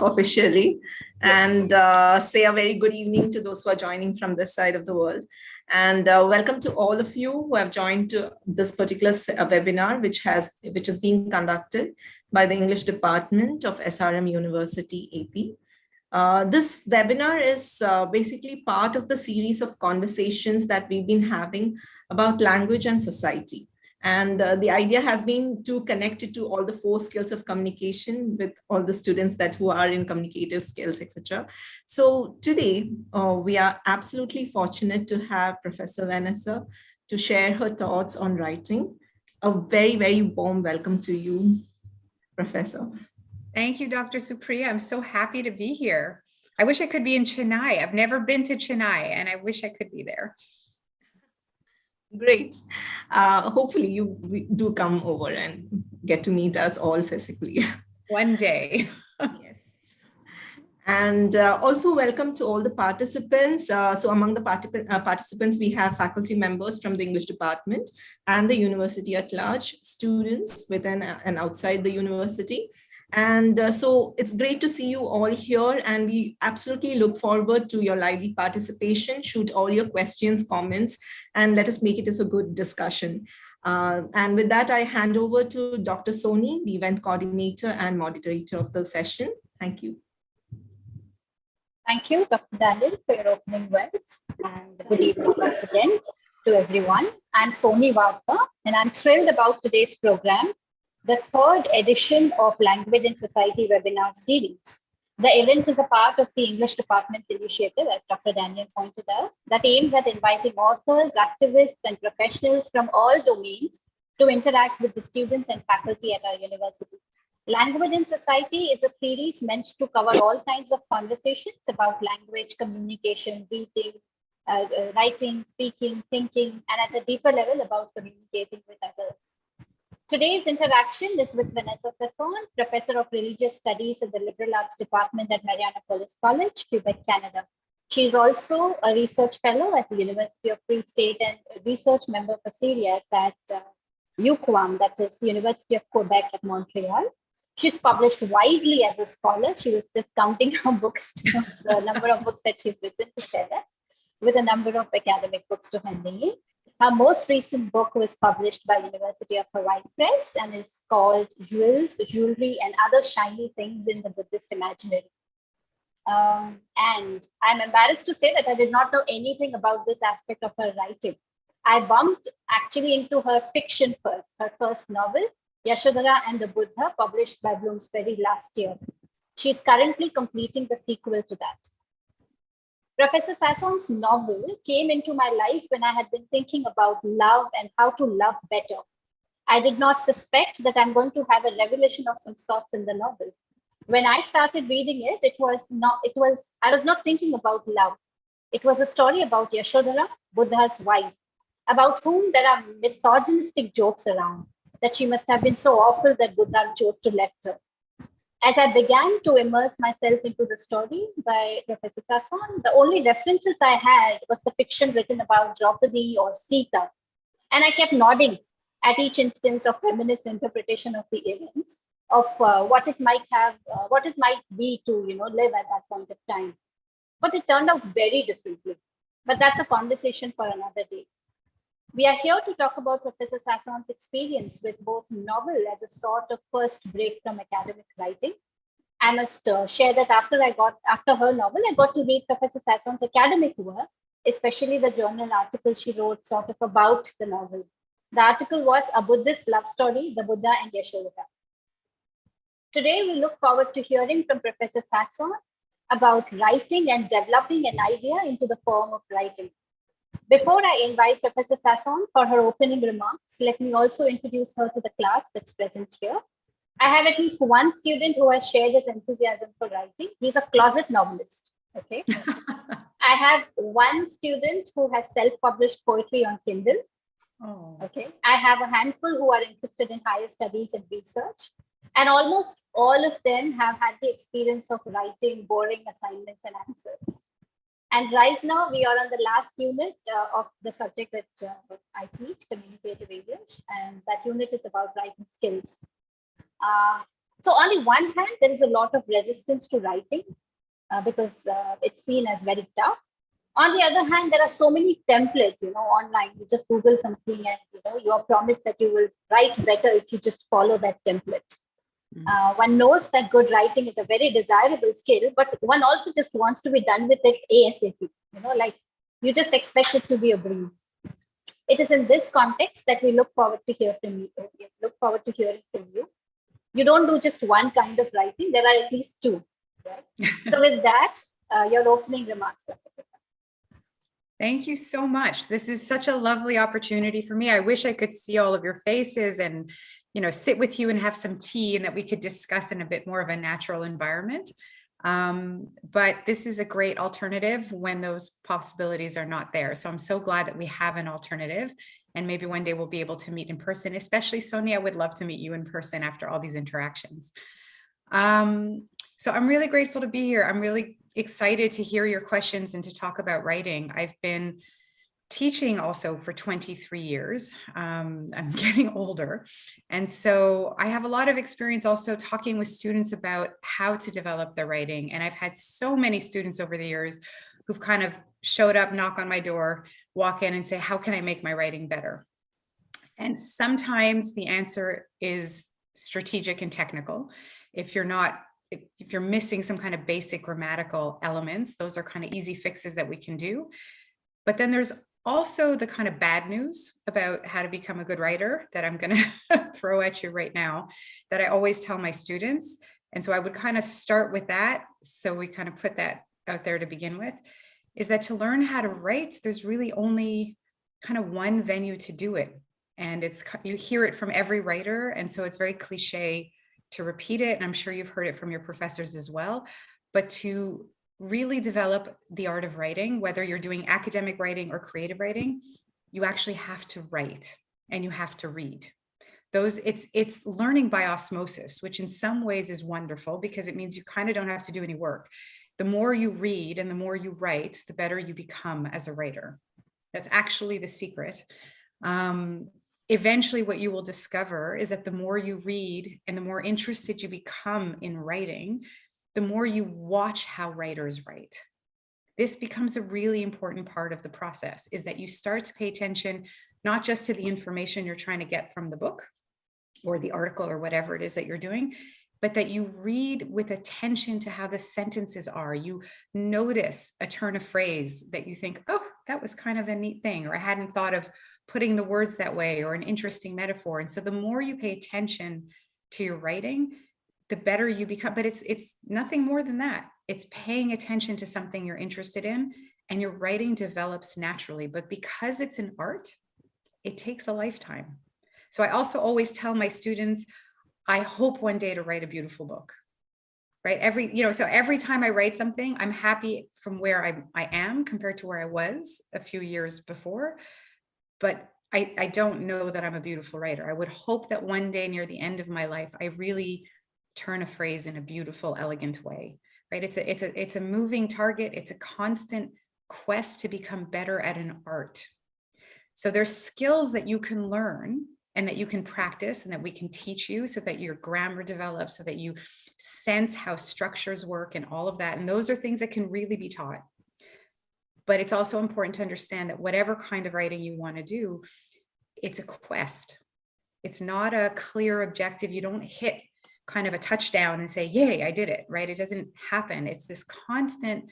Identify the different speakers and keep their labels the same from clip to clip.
Speaker 1: officially and
Speaker 2: Yes.
Speaker 1: say a very good evening to those who are joining from this side of the world. And welcome to all of you who have joined to this particular webinar, which is being conducted by the English Department of SRM University, AP. This webinar is basically part of the series of conversations that we've been having about language and society. And the idea has been to connect it to all the 4 skills of communication with all the students who are in communicative skills, etc. So today, we are absolutely fortunate to have Professor Vanessa to share her thoughts on writing. A very, very warm welcome to you, Professor.
Speaker 2: Thank you, Dr. Supriya. I'm so happy to be here. I wish I could be in Chennai. I've never been to Chennai, and I wish I could be there.
Speaker 1: Great. Hopefully you do come over and get to meet us all physically.
Speaker 2: One day.
Speaker 1: Yes. And also welcome to all the participants. So among the participants, we have faculty members from the English department and the university at large, students within and outside the university. And so it's great to see you all here, and we absolutely look forward to your lively participation. Shoot all your questions, comments, and let us make it as a good discussion. And with that, I hand over to Dr. Soni, the event coordinator and moderator of the session. Thank you.
Speaker 3: Thank you, Dr. Daniel, for your opening words, and good evening once again to everyone. I'm Soni Wadhwa, and I'm thrilled about today's program, the 3rd edition of Language and Society webinar series. The event is a part of the English department's initiative, as Dr. Daniel pointed out, that aims at inviting authors, activists, and professionals from all domains to interact with the students and faculty at our university. Language and Society is a series meant to cover all kinds of conversations about language, communication, reading, writing, speaking, thinking, and at a deeper level about communicating with others. Today's interaction is with Vanessa Fasson, Professor of Religious Studies at the Liberal Arts Department at Marianapolis College, Quebec, Canada. She is also a research fellow at the University of Free State and a research member for Series at UQAM, that is University of Quebec at Montreal. She's published widely as a scholar. She was just counting her books, the number of books that she's written to tell us, with a number of academic books to her name. Her most recent book was published by University of Hawaii Press and is called Jewels, Jewelry, and Other Shiny Things in the Buddhist Imaginary. And I'm embarrassed to say that I did not know anything about this aspect of her writing. I bumped actually into her fiction first, her first novel, Yashodhara and the Buddha, published by Bloomsbury last year. She is currently completing the sequel to that. Professor Fasson's novel came into my life when I had been thinking about love and how to love better. I did not suspect that I'm going to have a revelation of some sorts in the novel. When I started reading it, I was not thinking about love. It was a story about Yashodhara, Buddha's wife, about whom there are misogynistic jokes around, that she must have been so awful that Buddha chose to left her. As I began to immerse myself into the story by Professor Fasson, the only references I had was the fiction written about Draupadi or Sita. And I kept nodding at each instance of feminist interpretation of the events, of what it might be to live at that point of time. But it turned out very differently. But that's a conversation for another day. We are here to talk about Professor Fasson's experience with both novel as a sort of first break from academic writing. I must share that after her novel, I got to read Professor Fasson's academic work, especially the journal article she wrote sort of about the novel. The article was A Buddhist Love Story, the Buddha and Yashodhara. Today, we look forward to hearing from Professor Fasson about writing and developing an idea into the form of writing. Before I invite Professor Fasson for her opening remarks, let me also introduce her to the class that's present here. I have at least one student who has shared his enthusiasm for writing. He's a closet novelist, okay? I have one student who has self-published poetry on Kindle, okay? I have a handful who are interested in higher studies and research, and almost all of them have had the experience of writing boring assignments and answers. And right now, we are on the last unit of the subject that I teach, communicative English, and that unit is about writing skills. So on the one hand, there is a lot of resistance to writing because it's seen as very tough. On the other hand, there are so many templates, online. You just Google something and, you are promised that you will write better if you just follow that template. One knows that good writing is a very desirable skill, but one also just wants to be done with it ASAP. Like you just expect it to be a breeze. It is in this context that we look forward to hear from you. Look forward to hearing from you. You don't do just one kind of writing. There are at least two. Right? So with that, your opening remarks, Professor.
Speaker 2: Thank you so much. This is such a lovely opportunity for me. I wish I could see all of your faces and, sit with you and have some tea and that we could discuss in a bit more of a natural environment. But this is a great alternative when those possibilities are not there. So I'm so glad that we have an alternative, and maybe one day we'll be able to meet in person, especially Sonia. I would love to meet you in person after all these interactions. So I'm really grateful to be here. I'm really excited to hear your questions and to talk about writing. I've been teaching also for 23 years. I'm getting older. And so I have a lot of experience also talking with students about how to develop their writing. And I've had so many students over the years who've kind of showed up, knock on my door, walk in and say, how can I make my writing better? And sometimes the answer is strategic and technical. If you're missing some kind of basic grammatical elements, those are kind of easy fixes that we can do. But then there's also the kind of bad news about how to become a good writer that I'm going to throw at you right now, that I always tell my students. And so I would kind of start with that. So we kind of put that out there to begin with, is that to learn how to write, there's really only kind of one venue to do it. And you hear it from every writer. And so it's very cliche to repeat it. And I'm sure you've heard it from your professors as well. But to really develop the art of writing, whether you're doing academic writing or creative writing, you actually have to write and you have to read. It's learning by osmosis, which in some ways is wonderful because it means you kind of don't have to do any work. The more you read and the more you write, the better you become as a writer. That's actually the secret. Eventually, what you will discover is that the more you read and the more interested you become in writing, the more you watch how writers write. This becomes a really important part of the process, is that you start to pay attention, not just to the information you're trying to get from the book or the article or whatever it is that you're doing, but that you read with attention to how the sentences are. You notice a turn of phrase that you think, oh, that was kind of a neat thing, or I hadn't thought of putting the words that way, or an interesting metaphor. And so the more you pay attention to your writing, the better you become. But it's nothing more than that. It's paying attention to something you're interested in, and your writing develops naturally. But because it's an art, it takes a lifetime. So I also always tell my students, I hope one day to write a beautiful book, right? So every time I write something, I'm happy from where I am compared to where I was a few years before. But I don't know that I'm a beautiful writer. I would hope that one day near the end of my life, I really turn a phrase in a beautiful, elegant way, right? It's a moving target. It's a constant quest to become better at an art. So there's skills that you can learn and that you can practice and that we can teach you so that your grammar develops, so that you sense how structures work and all of that. And those are things that can really be taught. But it's also important to understand that whatever kind of writing you want to do, it's a quest. It's not a clear objective. You don't hit kind of a touchdown and say, yay, I did it, right? It doesn't happen. It's this constant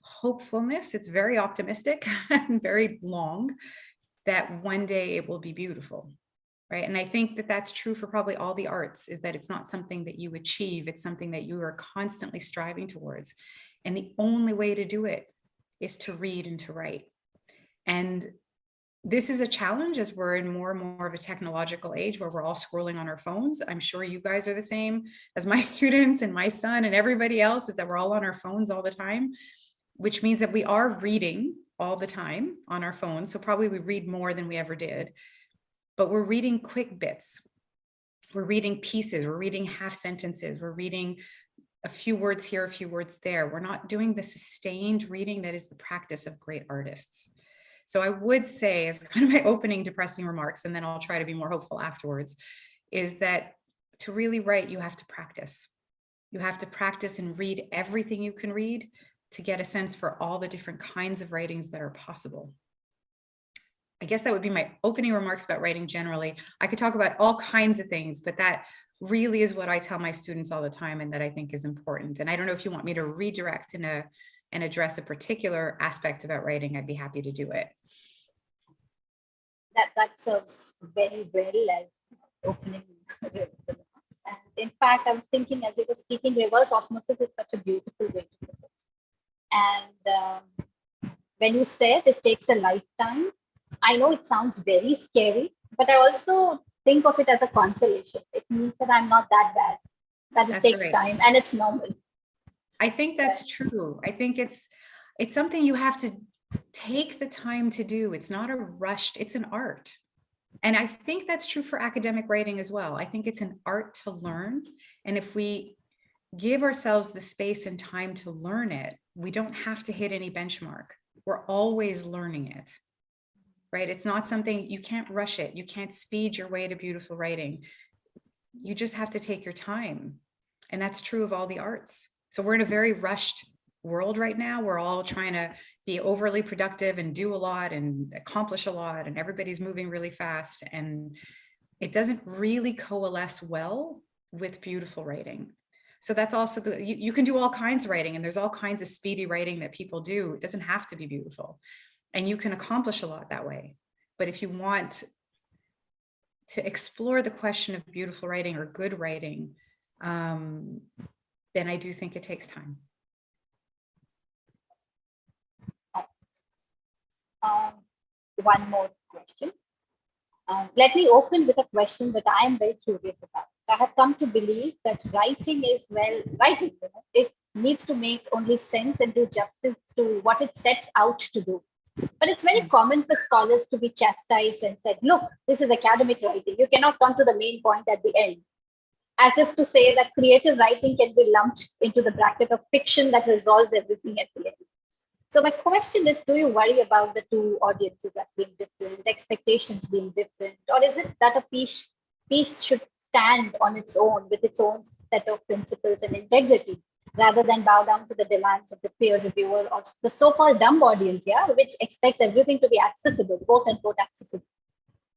Speaker 2: hopefulness. It's very optimistic and very long, that one day it will be beautiful, right? And I think that that's true for probably all the arts, is that it's not something that you achieve. It's something that you are constantly striving towards. And the only way to do it is to read and to write. And this is a challenge as we're in more and more of a technological age where we're all scrolling on our phones. I'm sure you guys are the same as my students and my son and everybody else, is that we're all on our phones all the time, which means that we are reading all the time on our phones. So probably we read more than we ever did, but we're reading quick bits. We're reading pieces, we're reading half sentences, we're reading a few words here, a few words there. We're not doing the sustained reading that is the practice of great artists. So I would say, as kind of my opening depressing remarks, and then I'll try to be more hopeful afterwards, is that to really write, you have to practice. You have to practice and read everything you can read to get a sense for all the different kinds of writings that are possible. I guess that would be my opening remarks about writing generally. I could talk about all kinds of things, but that really is what I tell my students all the time and that I think is important. And I don't know if you want me to redirect and address a particular aspect about writing, I'd be happy to do it.
Speaker 3: That serves very well as opening remarks. And in fact, I was thinking as you were speaking, reverse osmosis is such a beautiful way to put it. And when you said it takes a lifetime, I know it sounds very scary, but I also think of it as a consolation. It means that I'm not that bad, that it takes time and it's normal.
Speaker 2: I think that's true. I think it's something you have to take the time to do. It's not a rushed, it's an art. And I think that's true for academic writing as well. I think it's an art to learn. And if we give ourselves the space and time to learn it, we don't have to hit any benchmark. We're always learning it, right? It's not something, you can't rush it. You can't speed your way to beautiful writing. You just have to take your time. And that's true of all the arts. So we're in a very rushed world right now. We're all trying to be overly productive and do a lot and accomplish a lot, and everybody's moving really fast. And it doesn't really coalesce well with beautiful writing. So that's also you can do all kinds of writing, and there's all kinds of speedy writing that people do. It doesn't have to be beautiful, and you can accomplish a lot that way. But if you want to explore the question of beautiful writing or good writing, then I do think it takes time.
Speaker 3: One more question. Let me open with a question that I am very curious about. I have come to believe that writing is, well, writing, it needs to make only sense and do justice to what it sets out to do. But it's very common for scholars to be chastised and said, look, this is academic writing. You cannot come to the main point at the end. As if to say that creative writing can be lumped into the bracket of fiction that resolves everything at the end. So my question is, do you worry about the two audiences as being different, expectations being different, or is it that a piece should stand on its own with its own set of principles and integrity, rather than bow down to the demands of the peer reviewer or the so-called dumb audience, which expects everything to be accessible, quote unquote accessible?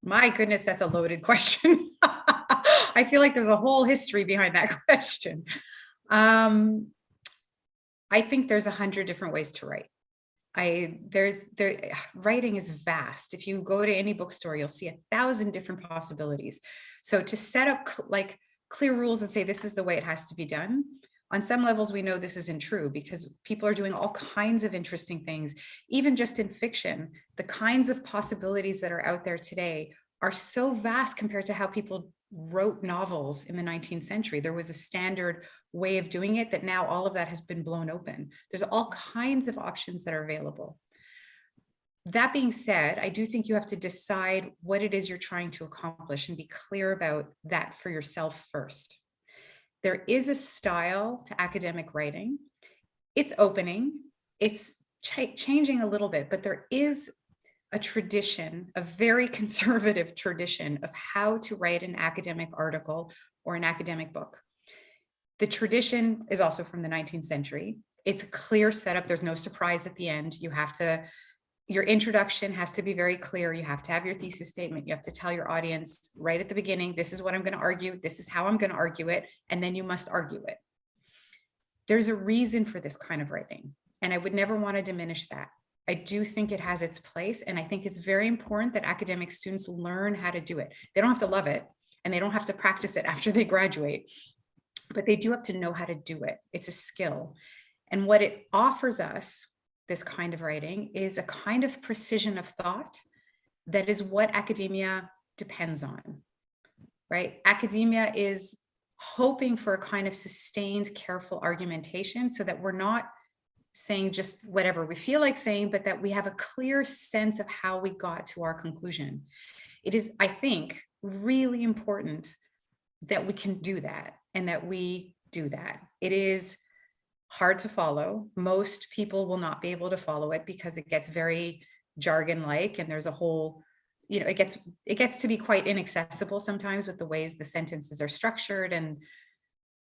Speaker 2: My goodness, that's a loaded question. I feel like there's a whole history behind that question. I think there's 100 different ways to write. Writing is vast. If you go to any bookstore, you'll see 1,000 different possibilities. So to set up like clear rules and say this is the way it has to be done, on some levels we know this isn't true, because people are doing all kinds of interesting things. Even just in fiction, the kinds of possibilities that are out there today are so vast compared to how people wrote novels in the 19th century. There was a standard way of doing it that now all of that has been blown open. There's all kinds of options that are available. That being said, I do think you have to decide what it is you're trying to accomplish and be clear about that for yourself first. There is a style to academic writing. It's opening, it's changing a little bit, but there is a tradition, a very conservative tradition of how to write an academic article or an academic book. The tradition is also from the 19th century. It's a clear setup. There's no surprise at the end. Your introduction has to be very clear. You have to have your thesis statement. You have to tell your audience right at the beginning, this is what I'm going to argue. This is how I'm going to argue it. And then you must argue it. There's a reason for this kind of writing, and I would never want to diminish that. I do think it has its place, and I think it's very important that academic students learn how to do it. They don't have to love it, and they don't have to practice it after they graduate, but they do have to know how to do it. It's a skill. And what it offers us, this kind of writing, is a kind of precision of thought that is what academia depends on, right? Academia is hoping for a kind of sustained, careful argumentation so that we're not saying just whatever we feel like saying, but that we have a clear sense of how we got to our conclusion. It is, I think, really important that we can do that and that we do that. It is hard to follow. Most people will not be able to follow it because it gets very jargon-like, and there's a whole, it gets to be quite inaccessible sometimes with the ways the sentences are structured and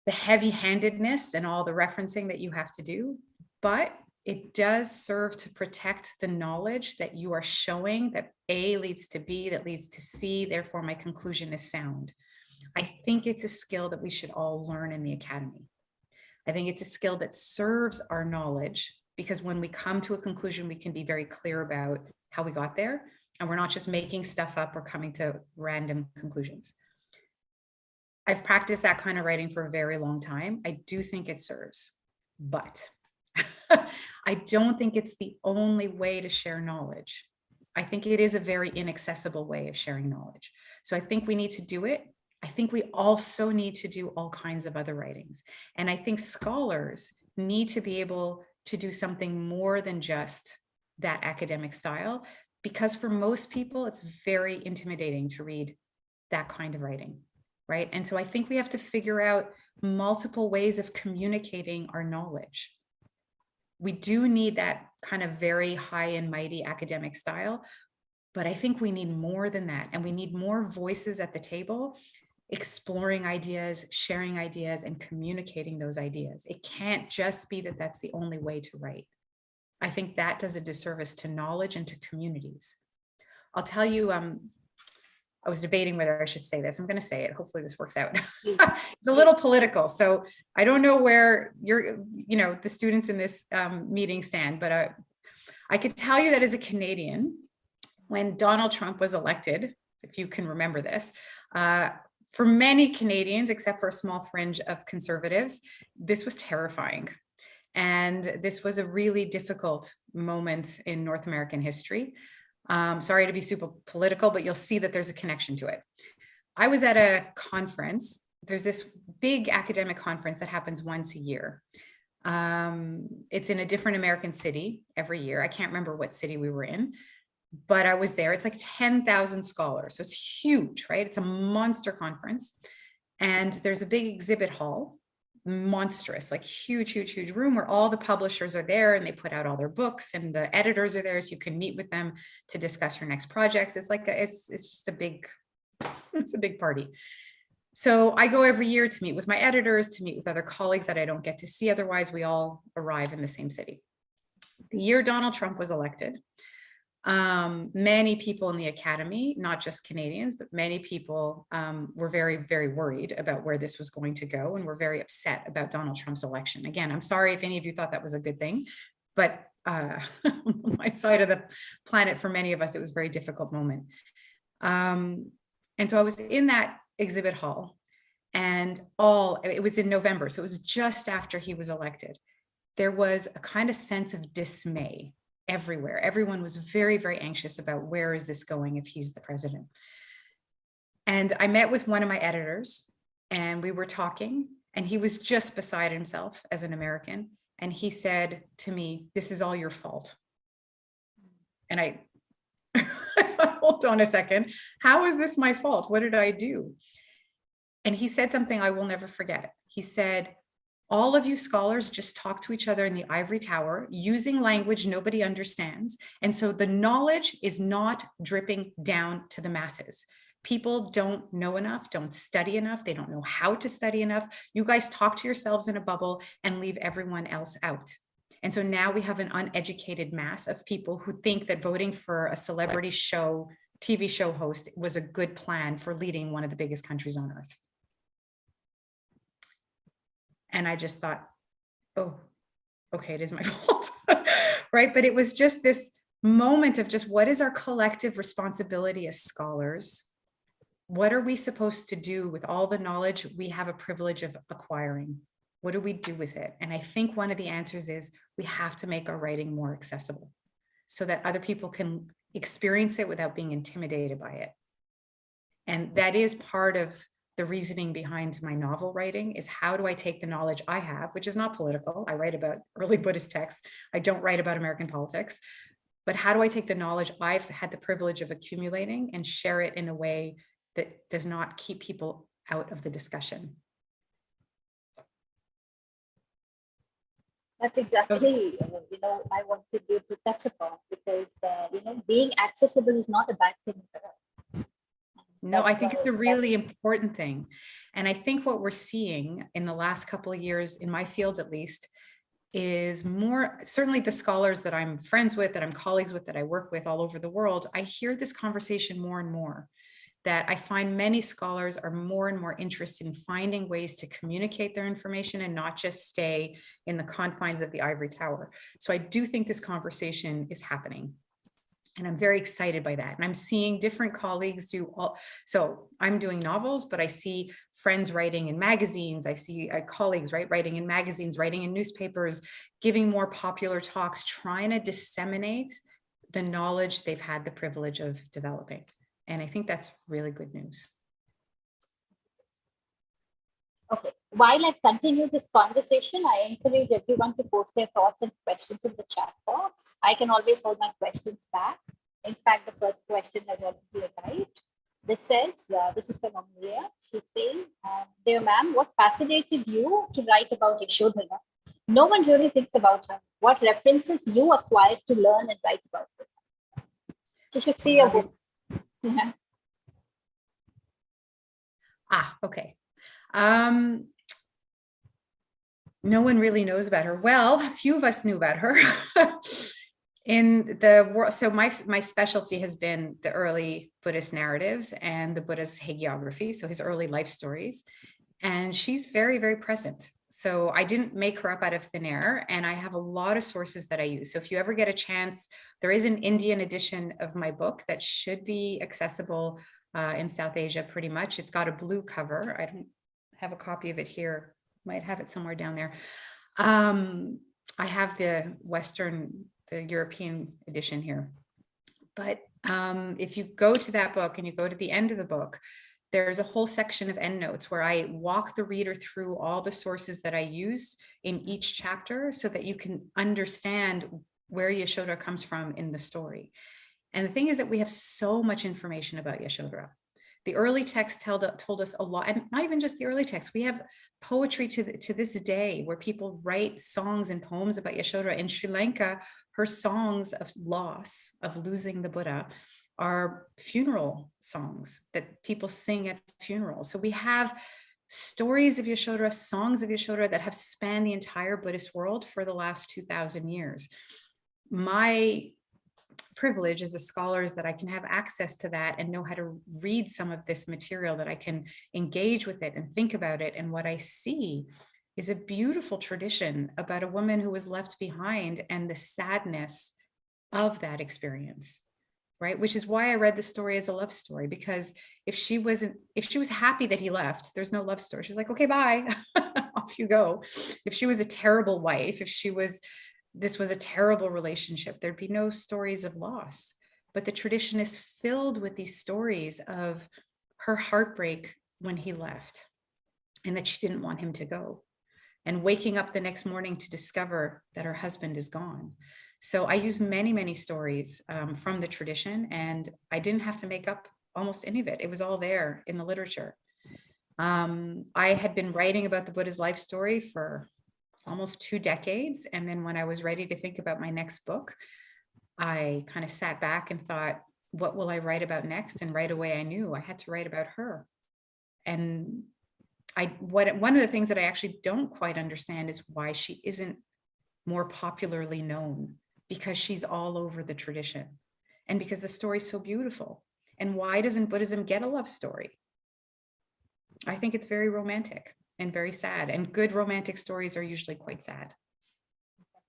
Speaker 2: the heavy-handedness and all the referencing that you have to do, but it does serve to protect the knowledge that you are showing, that A leads to B, that leads to C, therefore my conclusion is sound. I think it's a skill that we should all learn in the academy. I think it's a skill that serves our knowledge, because when we come to a conclusion, we can be very clear about how we got there, and we're not just making stuff up or coming to random conclusions. I've practiced that kind of writing for a very long time. I do think it serves, but I don't think it's the only way to share knowledge. I think it is a very inaccessible way of sharing knowledge. So I think we need to do it. I think we also need to do all kinds of other writings. And I think scholars need to be able to do something more than just that academic style, because for most people, it's very intimidating to read that kind of writing, right? And so I think we have to figure out multiple ways of communicating our knowledge. We do need that kind of very high and mighty academic style, but I think we need more than that. And we need more voices at the table, exploring ideas, sharing ideas, and communicating those ideas. It can't just be that that's the only way to write. I think that does a disservice to knowledge and to communities. I'll tell you, I was debating whether I should say this. I'm going to say it. Hopefully this works out. It's a little political, so I don't know where the students in this meeting stand, but I could tell you that as a Canadian, when Donald Trump was elected, if you can remember this, for many Canadians, except for a small fringe of conservatives, this was terrifying. And this was a really difficult moment in North American history. Sorry to be super political, but you'll see that there's a connection to it. I was at a conference. There's this big academic conference that happens once a year. It's in a different American city every year. I can't remember what city we were in, but I was there. It's like 10,000 scholars. So it's huge, right? It's a monster conference. And there's a big exhibit hall, monstrous, like huge room where all the publishers are there and they put out all their books, and the editors are there so you can meet with them to discuss your next projects. It's like it's just a big party. So I go every year to meet with my editors, to meet with other colleagues that I don't get to see otherwise. We all arrive in the same city. The year Donald Trump was elected, many people in the academy, not just Canadians, but many people were very worried about where this was going to go, and were very upset about Donald Trump's election. Again, I'm sorry if any of you thought that was a good thing, but on my side of the planet, for many of us, it was a very difficult moment. And so I was in that exhibit hall, and it was in November, so it was just after he was elected. There was a kind of sense of dismay everywhere. Everyone was very anxious about where is this going if he's the president. And I met with one of my editors, and we were talking, and he was just beside himself as an American. And he said to me, "This is all your fault." And I hold on a second. How is this my fault? What did I do? And he said something I will never forget. He said, "All of you scholars just talk to each other in the ivory tower using language nobody understands. And so the knowledge is not dripping down to the masses. People don't know enough, don't study enough. They don't know how to study enough. You guys talk to yourselves in a bubble and leave everyone else out. And so now we have an uneducated mass of people who think that voting for a celebrity show, TV show host was a good plan for leading one of the biggest countries on earth." And I just thought, oh, okay, it is my fault, right? But it was just this moment of just, what is our collective responsibility as scholars? What are we supposed to do with all the knowledge we have a privilege of acquiring? What do we do with it? And I think one of the answers is we have to make our writing more accessible so that other people can experience it without being intimidated by it. And that is part of the reasoning behind my novel writing, is how do I take the knowledge I have, which is not political. I write about early Buddhist texts. I don't write about American politics, but how do I take the knowledge I've had the privilege of accumulating and share it in a way that does not keep people out of the discussion?
Speaker 3: That's exactly, I wanted you to touch upon, because, being accessible is not a bad thing at all.
Speaker 2: No, I
Speaker 3: That's
Speaker 2: think
Speaker 3: why
Speaker 2: it's a really important thing. And I think what we're seeing in the last couple of years, in my field at least, is more, certainly the scholars that I'm friends with, that I'm colleagues with, that I work with all over the world, I hear this conversation more and more, that I find many scholars are more and more interested in finding ways to communicate their information and not just stay in the confines of the ivory tower. So I do think this conversation is happening. And I'm very excited by that. And I'm seeing different colleagues do all, so I'm doing novels, but I see friends writing in magazines. I see colleagues, right, writing in magazines, writing in newspapers, giving more popular talks, trying to disseminate the knowledge they've had the privilege of developing. And I think that's really good news.
Speaker 3: Okay. While I continue this conversation, I encourage everyone to post their thoughts and questions in the chat box. I can always hold my questions back. In fact, the first question has already arrived. This says, this is from Amelia. She's saying, dear ma'am, what fascinated you to write about Yashodhara? No one really thinks about her. What references you acquired to learn and write about this? You should see a book. Yeah.
Speaker 2: Okay. No one really knows about her. Well, a few of us knew about her. In the world, so my specialty has been the early Buddhist narratives and the Buddha's hagiography, so his early life stories. And she's very, very present. So I didn't make her up out of thin air, and I have a lot of sources that I use. So if you ever get a chance, there is an Indian edition of my book that should be accessible in South Asia pretty much. It's got a blue cover. I don't have a copy of it here. Might have it somewhere down there. I have the European edition here. But if you go to that book and you go to the end of the book, there's a whole section of endnotes where I walk the reader through all the sources that I use in each chapter so that you can understand where Yashodhara comes from in the story. And the thing is that we have so much information about Yashodhara. The early text told us a lot, and not even just the early text. We have poetry to this day where people write songs and poems about Yashodhara. In Sri Lanka, her songs of loss, of losing the Buddha, are funeral songs that people sing at funerals. So we have stories of Yashodhara, songs of Yashodhara that have spanned the entire Buddhist world for the last 2,000 years. My privilege as a scholar is that I can have access to that and know how to read some of this material, that I can engage with it and think about it. And what I see is a beautiful tradition about a woman who was left behind and the sadness of that experience, right? Which is why I read the story as a love story, because if she was happy that he left, there's no love story. She's like, okay, bye, off you go. If she was a terrible wife, this was a terrible relationship, there'd be no stories of loss. But the tradition is filled with these stories of her heartbreak when he left and that she didn't want him to go, and waking up the next morning to discover that her husband is gone. So I use many, many stories from the tradition, and I didn't have to make up almost any of it. It was all there in the literature. I had been writing about the Buddha's life story for almost 2 decades. And then when I was ready to think about my next book, I kind of sat back and thought, what will I write about next? And right away I knew I had to write about her. And one of the things that I actually don't quite understand is why she isn't more popularly known, because she's all over the tradition and because the story's so beautiful. And why doesn't Buddhism get a love story? I think it's very romantic and very sad, and good romantic stories are usually quite sad,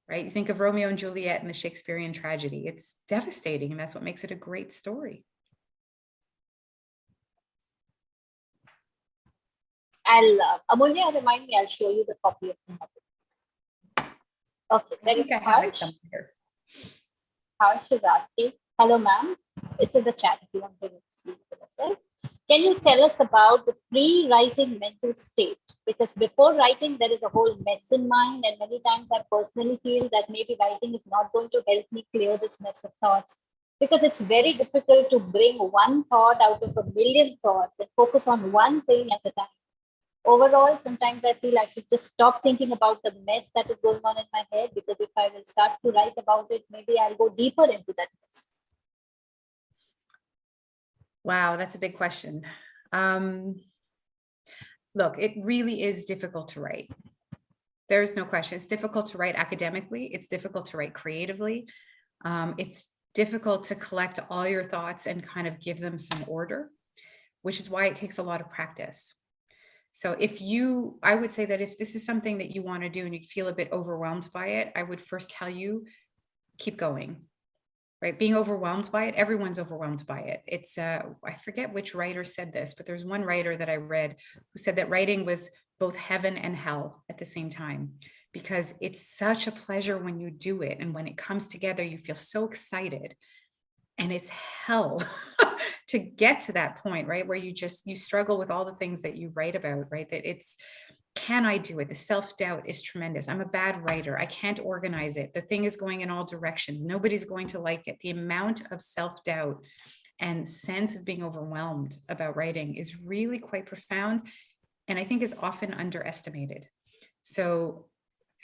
Speaker 2: right? You think of Romeo and Juliet and the Shakespearean tragedy. It's devastating, and that's what makes it a great story.
Speaker 3: Amulya, remind me, I'll show you the copy of the book. Okay, there is Harsh. Harsh is asking, hello ma'am, it's in the chat if you want to see it for yourself. Can you tell us about the pre-writing mental state? Because before writing, there is a whole mess in mind. And many times I personally feel that maybe writing is not going to help me clear this mess of thoughts, because it's very difficult to bring one thought out of a million thoughts and focus on one thing at a time. overall, sometimes I feel I should just stop thinking about the mess that is going on in my head, because if I will start to write about it, maybe I'll go deeper into that mess.
Speaker 2: Wow, that's a big question. Look, it really is difficult to write. There's no question. It's difficult to write academically. It's difficult to write creatively. It's difficult to collect all your thoughts and kind of give them some order, which is why it takes a lot of practice. So I would say that if this is something that you want to do and you feel a bit overwhelmed by it, I would first tell you, keep going, right? Being overwhelmed by it, everyone's overwhelmed by it. It's, I forget which writer said this, but there's one writer that I read who said that writing was both heaven and hell at the same time, because it's such a pleasure when you do it. And when it comes together, you feel so excited, and it's hell to get to that point, right? Where you struggle with all the things that you write about, right? That it's, can I do it? The self-doubt is tremendous. I'm a bad writer. I can't organize it. The thing is going in all directions. Nobody's going to like it. The amount of self-doubt and sense of being overwhelmed about writing is really quite profound, and I think is often underestimated. So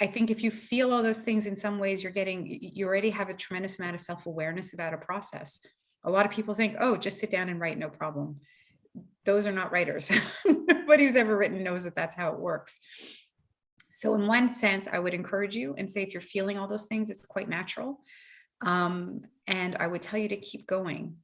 Speaker 2: I think if you feel all those things, in some ways you already have a tremendous amount of self-awareness about a process. A lot of people think, oh, just sit down and write, no problem. Those are not writers. Nobody who's ever written knows that that's how it works. So in one sense, I would encourage you and say, if you're feeling all those things, it's quite natural. And I would tell you to keep going.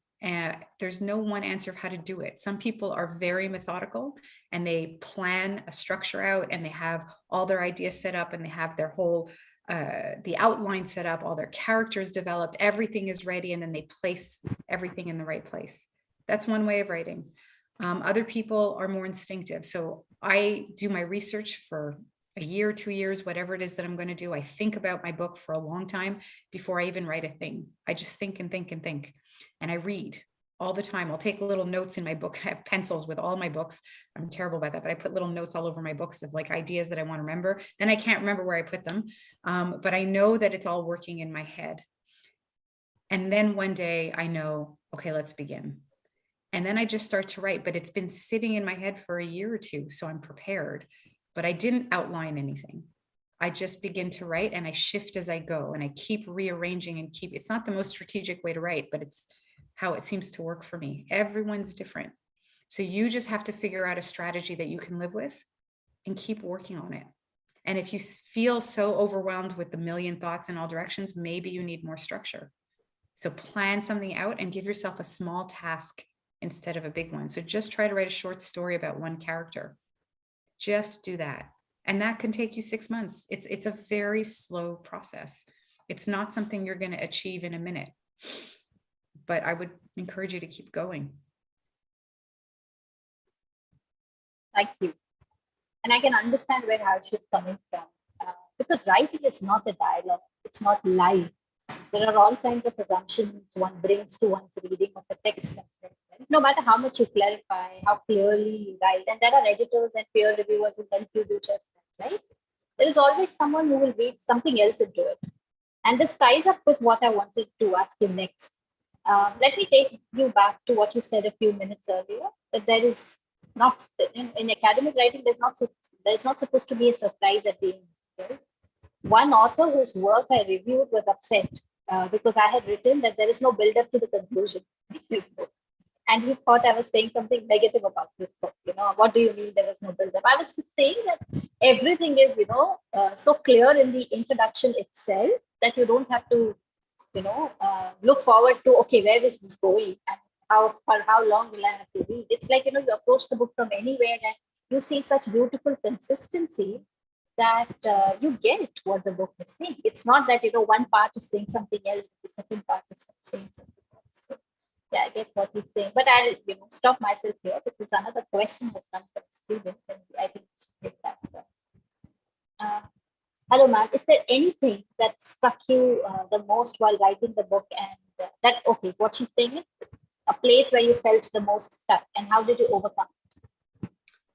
Speaker 2: There's no one answer of how to do it. Some people are very methodical and they plan a structure out, and they have all their ideas set up, and they have their whole, the outline set up, all their characters developed, everything is ready, and then they place everything in the right place. That's one way of writing. Other people are more instinctive. So I do my research for a year, 2 years, whatever it is that I'm going to do. I think about my book for a long time before I even write a thing. I just think and think and think. And I read all the time. I'll take little notes in my book. I have pencils with all my books. I'm terrible about that, but I put little notes all over my books of like ideas that I want to remember. Then I can't remember where I put them. But I know that it's all working in my head. And then one day I know, okay, let's begin. And then I just start to write, but it's been sitting in my head for a year or two. So I'm prepared, but I didn't outline anything. I just begin to write, and I shift as I go, and I keep rearranging and it's not the most strategic way to write, but it's how it seems to work for me. Everyone's different. So you just have to figure out a strategy that you can live with and keep working on it. And if you feel so overwhelmed with the million thoughts in all directions, maybe you need more structure. So plan something out and give yourself a small task instead of a big one. So just try to write a short story about one character. Just do that. And that can take you 6 months. It's a very slow process. It's not something you're going to achieve in a minute, but I would encourage you to keep going.
Speaker 3: Thank you. And I can understand where Harsh is coming from, because writing is not a dialogue. It's not live. There are all kinds of assumptions one brings to one's reading of a text as well. No matter how much you clarify, how clearly you write, and there are editors and peer reviewers who help you do just that, right? There is always someone who will read something else into it. And this ties up with what I wanted to ask you next. Let me take you back to what you said a few minutes earlier, that there is not, in academic writing, there's not supposed to be a surprise at the end. Right? One author whose work I reviewed was upset because I had written that there is no build-up to the conclusion of this book. And he thought I was saying something negative about this book. What do you mean there was no build-up? I was just saying that everything is, so clear in the introduction itself that you don't have to, look forward to, okay, where is this going? And for how long will I have to read? It's like, you approach the book from anywhere and you see such beautiful consistency that you get what the book is saying. It's not that, one part is saying something else, the second part is saying something else. So, yeah, I get what he's saying, but I'll stop myself here because another question has come from a student, and I think we should take that first. Hello, ma'am. Is there anything that struck you the most while writing the book, and what she's saying is a place where you felt the most stuck, and how did you overcome it?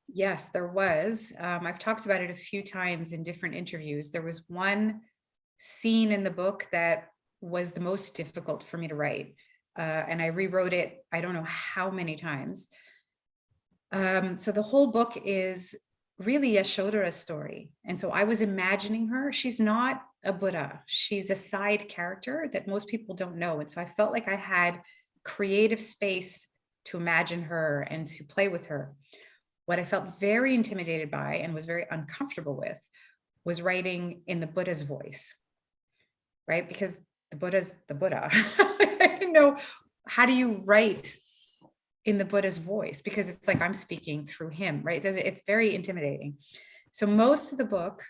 Speaker 2: Yes, there was. I've talked about it a few times in different interviews. There was one scene in the book that was the most difficult for me to write. And I rewrote it, I don't know how many times. So the whole book is really Yashodhara's story. And so I was imagining her. She's not a Buddha. She's a side character that most people don't know. And so I felt like I had creative space to imagine her and to play with her. What I felt very intimidated by and was very uncomfortable with was writing in the Buddha's voice, right? Because the Buddha's the Buddha. I didn't know, how do you write in the Buddha's voice? Because it's like I'm speaking through him, right? It's very intimidating. So most of the book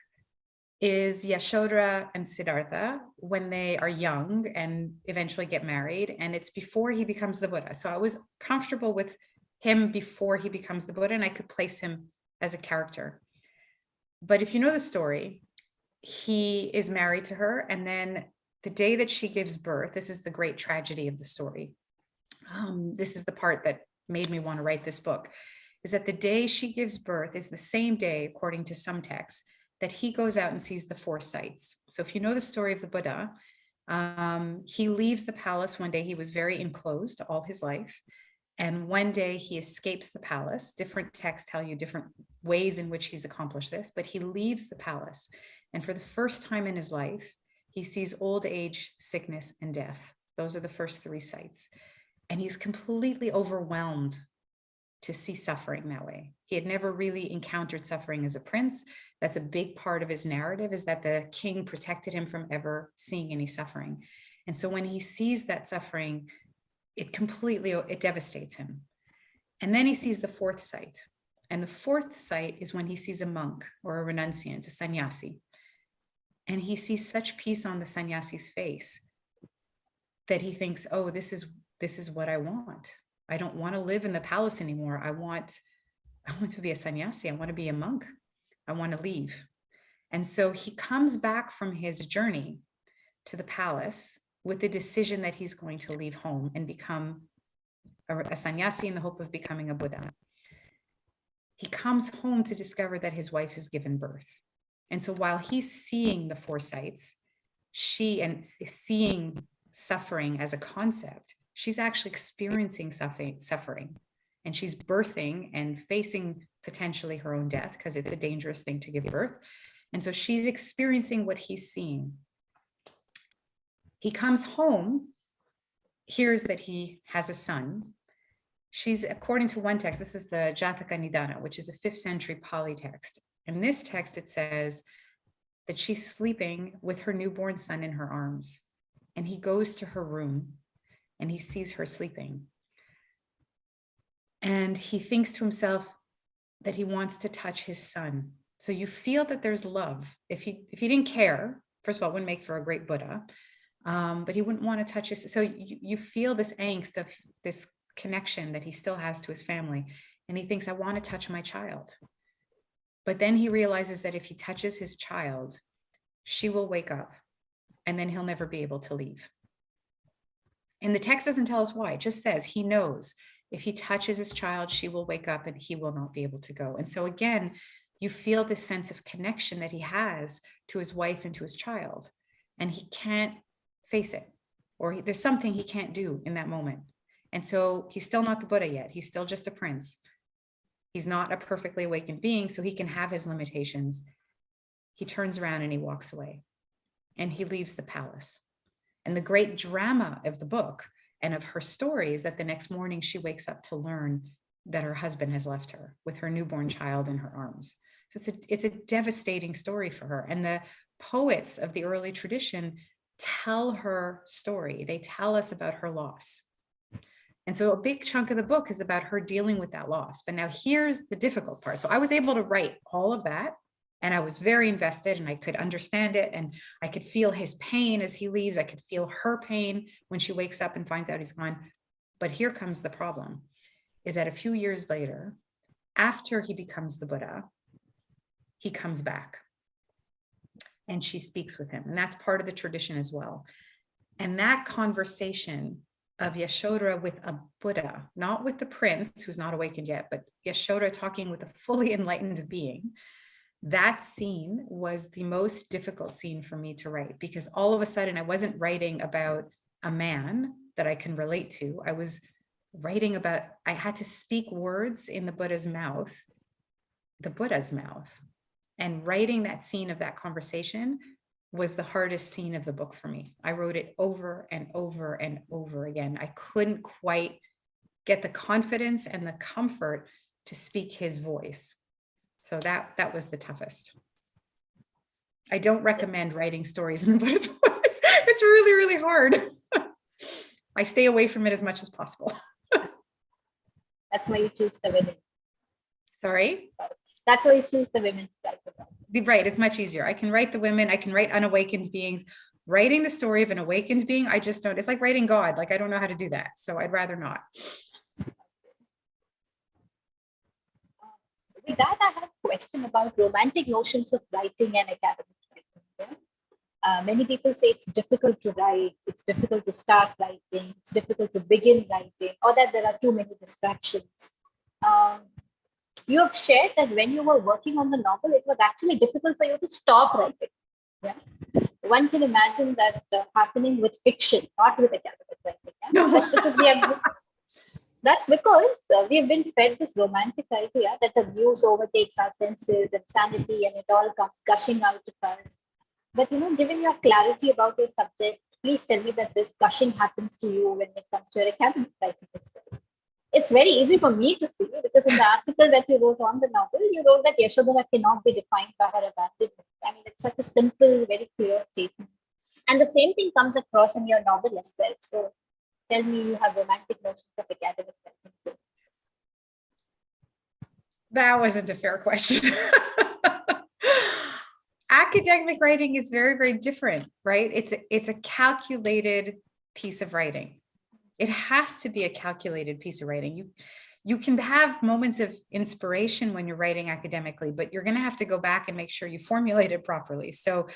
Speaker 2: is Yashodhara and Siddhartha when they are young and eventually get married. And it's before he becomes the Buddha. So I was comfortable with him before he becomes the Buddha, and I could place him as a character. But if you know the story, he is married to her. And then the day that she gives birth, this is the great tragedy of the story. This is the part that made me want to write this book, is that the day she gives birth is the same day, according to some texts, that he goes out and sees the 4 sights. So if you know the story of the Buddha, he leaves the palace one day. He was very enclosed all his life. And one day he escapes the palace. Different texts tell you different ways in which he's accomplished this, but he leaves the palace. And for the first time in his life, he sees old age, sickness, and death. Those are the first 3 sights. And he's completely overwhelmed to see suffering that way. He had never really encountered suffering as a prince. That's a big part of his narrative, is that the king protected him from ever seeing any suffering. And so when he sees that suffering, it devastates him. And then he sees the 4th sight. And the 4th sight is when he sees a monk or a renunciant, a sannyasi. And he sees such peace on the sannyasi's face that he thinks, oh, this is what I want. I don't want to live in the palace anymore. I want to be a sannyasi. I want to be a monk. I want to leave. And so he comes back from his journey to the palace with the decision that he's going to leave home and become a sannyasi in the hope of becoming a Buddha. He comes home to discover that his wife has given birth. And so while he's seeing the 4 sights, seeing suffering as a concept, she's actually experiencing suffering. And she's birthing and facing potentially her own death, because it's a dangerous thing to give birth. And so she's experiencing what he's seeing. He comes home, hears that he has a son. She's, according to one text, this is the Jataka Nidana, which is a 5th century Pali text. In this text, it says that she's sleeping with her newborn son in her arms. And he goes to her room and he sees her sleeping. And he thinks to himself that he wants to touch his son. So you feel that there's love. If he didn't care, first of all, it wouldn't make for a great Buddha. But he wouldn't want to touch his. So you feel this angst of this connection that he still has to his family. And he thinks, I want to touch my child. But then he realizes that if he touches his child, she will wake up and then he'll never be able to leave. And the text doesn't tell us why. It just says he knows if he touches his child, she will wake up and he will not be able to go. And so again, you feel this sense of connection that he has to his wife and to his child. And he can't face it, or there's something he can't do in that moment. And so he's still not the Buddha yet. He's still just a prince. He's not a perfectly awakened being, so he can have his limitations. He turns around and he walks away and he leaves the palace. And the great drama of the book and of her story is that the next morning she wakes up to learn that her husband has left her with her newborn child in her arms. So it's a devastating story for her. And the poets of the early tradition tell her story. They tell us about her loss. And so a big chunk of the book is about her dealing with that loss. But now here's the difficult part. So I was able to write all of that, and I was very invested and I could understand it. And I could feel his pain as he leaves. I could feel her pain when she wakes up and finds out he's gone. But here comes the problem, is that a few years later, after he becomes the Buddha, he comes back and she speaks with him. And that's part of the tradition as well. And that conversation of Yashodhara with a Buddha, not with the prince who's not awakened yet, but Yashodhara talking with a fully enlightened being, that scene was the most difficult scene for me to write, because all of a sudden I wasn't writing about a man that I can relate to. I was writing about, I had to speak words in the Buddha's mouth the Buddha's mouth. And writing that scene of that conversation was the hardest scene of the book for me. I wrote it over and over and over again. I couldn't quite get the confidence and the comfort to speak his voice. So that was the toughest. I don't recommend writing stories in the Buddha's voice. It's really, really hard. I stay away from it as much as possible.
Speaker 3: That's why you choose the women.
Speaker 2: Sorry?
Speaker 3: That's why you choose the women to write about.
Speaker 2: Right, it's much easier. I can write the women, I can write unawakened beings. Writing the story of an awakened being, I just don't, it's like writing God. Like, I don't know how to do that. So I'd rather not.
Speaker 3: With that, I have a question about romantic notions of writing and academic writing. Many people say it's difficult to write, it's difficult to start writing, it's difficult to begin writing, or that there are too many distractions. You have shared that when you were working on the novel, it was actually difficult for you to stop writing. Yeah? One can imagine that happening with fiction, not with academic writing. Yeah? That's because we have been fed this romantic idea that the muse overtakes our senses and sanity, and it all comes gushing out of us. But given your clarity about your subject, please tell me that this gushing happens to you when it comes to your academic writing as well. It's very easy for me to see, because in the article that you wrote on the novel, you wrote that Yashodhara cannot be defined by her abandonment. I mean, it's such a simple, very clear statement. And the same thing comes across in your novel as well. So tell me you have romantic notions of academic writing too.
Speaker 2: That wasn't a fair question. Academic writing is very, very different, right? It's a calculated piece of writing. It has to be a calculated piece of writing. You can have moments of inspiration when you're writing academically, but you're going to have to go back and make sure you formulate it properly. So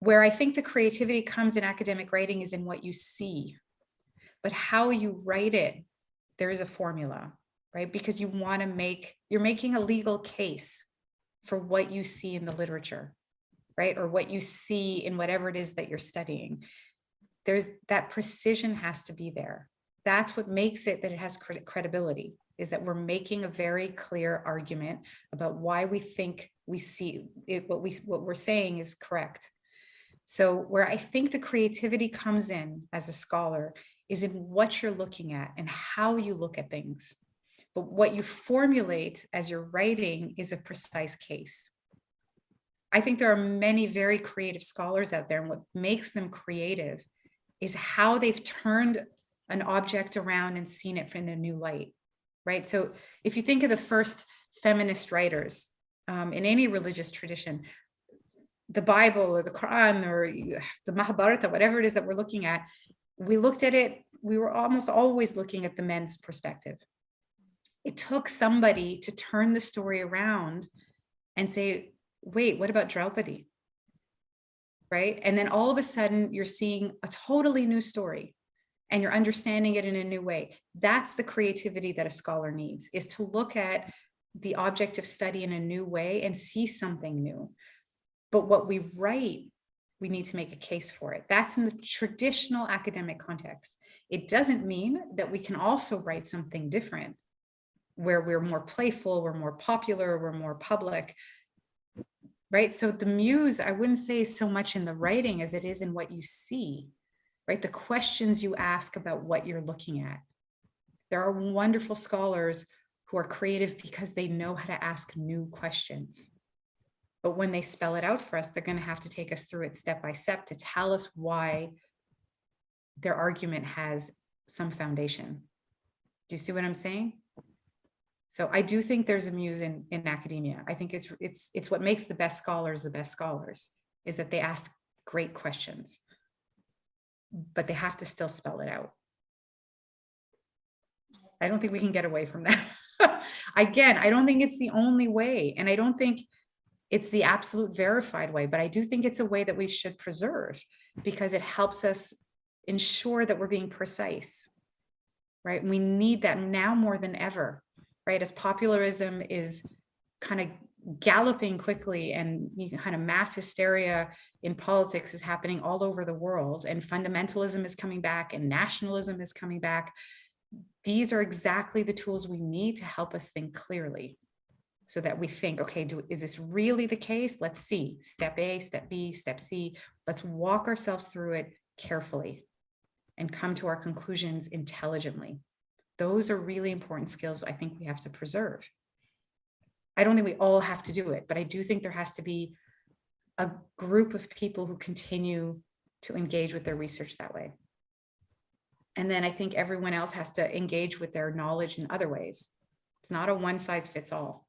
Speaker 2: where I think the creativity comes in academic writing is in what you see, but how you write it, there is a formula, right? Because you're making a legal case for what you see in the literature, right? Or what you see in whatever it is that you're studying. There's that precision has to be there. That's what makes it that it has credibility, is that we're making a very clear argument about why we think we see it, what we're saying is correct. So where I think the creativity comes in as a scholar is in what you're looking at and how you look at things. But what you formulate as you're writing is a precise case. I think there are many very creative scholars out there, and what makes them creative is how they've turned an object around and seen it in a new light, right? So if you think of the first feminist writers in any religious tradition, the Bible or the Quran or the Mahabharata, whatever it is that we're looking at, we looked at it, we were almost always looking at the men's perspective. It took somebody to turn the story around and say, wait, what about Draupadi? Right? And then all of a sudden you're seeing a totally new story and you're understanding it in a new way. That's the creativity that a scholar needs, is to look at the object of study in a new way and see something new. But what we write, we need to make a case for it. That's in the traditional academic context. It doesn't mean that we can also write something different, where we're more playful, we're more popular, we're more public. Right? So the muse, I wouldn't say so much in the writing as it is in what you see, right? The questions you ask about what you're looking at. There are wonderful scholars who are creative because they know how to ask new questions. But when they spell it out for us, they're going to have to take us through it step by step to tell us why their argument has some foundation. Do you see what I'm saying? So I do think there's a muse in academia. I think it's what makes the best scholars, is that they ask great questions, but they have to still spell it out. I don't think we can get away from that. Again, I don't think it's the only way, and I don't think it's the absolute verified way, but I do think it's a way that we should preserve, because it helps us ensure that we're being precise, right? We need that now more than ever. Right, as popularism is kind of galloping quickly, and kind of mass hysteria in politics is happening all over the world, and fundamentalism is coming back and nationalism is coming back. These are exactly the tools we need to help us think clearly. so that we think, okay, is this really the case? Let's see. Step A, step B, step C. Let's walk ourselves through it carefully and come to our conclusions intelligently. Those are really important skills I think we have to preserve. I don't think we all have to do it, but I do think there has to be a group of people who continue to engage with their research that way. And then I think everyone else has to engage with their knowledge in other ways. It's not a one size fits all.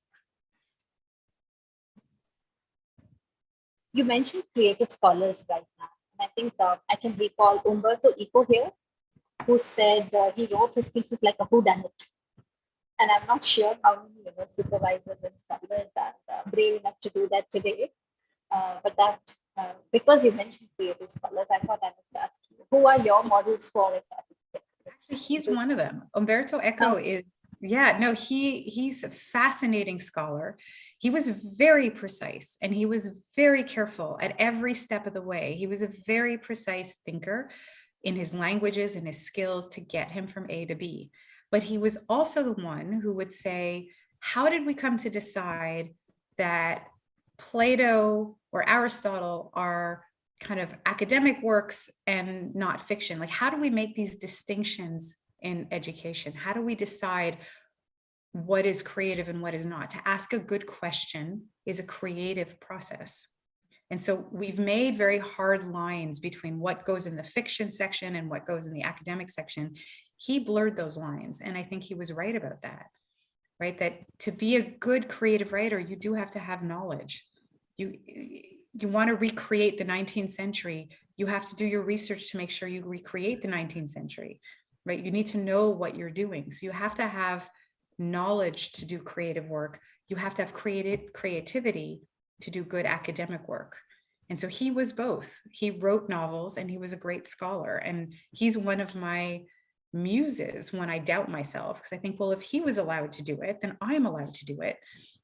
Speaker 3: You mentioned creative scholars right now. And I think I can recall Umberto Eco here, who said he wrote his thesis like a whodunit. And I'm not sure how many supervisors and scholars are brave enough to do that today. But that, because you mentioned creative scholars, I thought I must ask you, who are your models for it?
Speaker 2: Actually, he's one of them. Umberto Eco is, yeah, no, he's a fascinating scholar. He was very precise and he was very careful at every step of the way. He was a very precise thinker in his languages and his skills to get him from A to B. But he was also the one who would say, how did we come to decide that Plato or Aristotle are kind of academic works and not fiction? Like, how do we make these distinctions in education? How do we decide what is creative and what is not? To ask a good question is a creative process. And so we've made very hard lines between what goes in the fiction section and what goes in the academic section. He blurred those lines. And I think he was right about that, right? That to be a good creative writer, you do have to have knowledge. You want to recreate the 19th century, you have to do your research to make sure you recreate the 19th century, right? You need to know what you're doing. So you have to have knowledge to do creative work. You have to have creativity to do good academic work. And so he was both. He wrote novels and he was a great scholar. And he's one of my muses when I doubt myself, because I think, well, if he was allowed to do it, then I'm allowed to do it.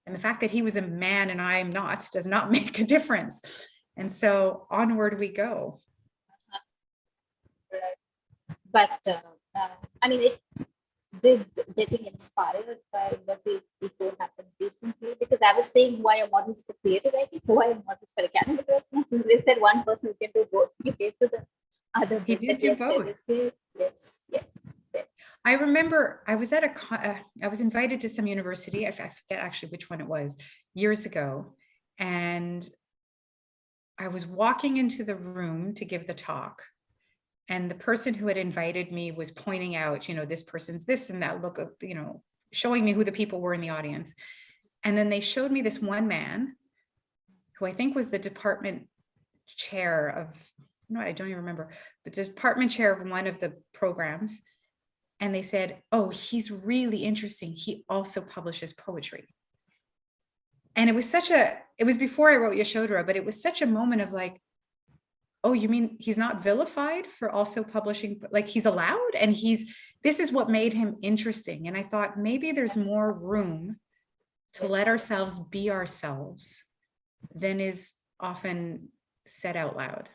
Speaker 2: And the fact that he was a man and I'm not does not make a difference. And so onward we go.
Speaker 3: But I mean, it did getting inspired by what it happened recently, because I was saying, who are your models for creative writing? Who are your models for academic writing? They said one person who can do both. You gave to the other.
Speaker 2: He did do both.
Speaker 3: Yes, yes.
Speaker 2: I remember I was at I was invited to some university. I forget actually which one it was, years ago. And I was walking into the room to give the talk. And the person who had invited me was pointing out, this person's this and that, look, showing me who the people were in the audience. And then they showed me this one man who I think was the department chair of, I don't even remember, but the department chair of one of the programs. And they said, oh, he's really interesting. He also publishes poetry. And it was before I wrote Yashodhara, but it was such a moment of like, oh, you mean he's not vilified for also publishing, like he's allowed? And this is what made him interesting. And I thought maybe there's more room to let ourselves be ourselves than is often said out loud.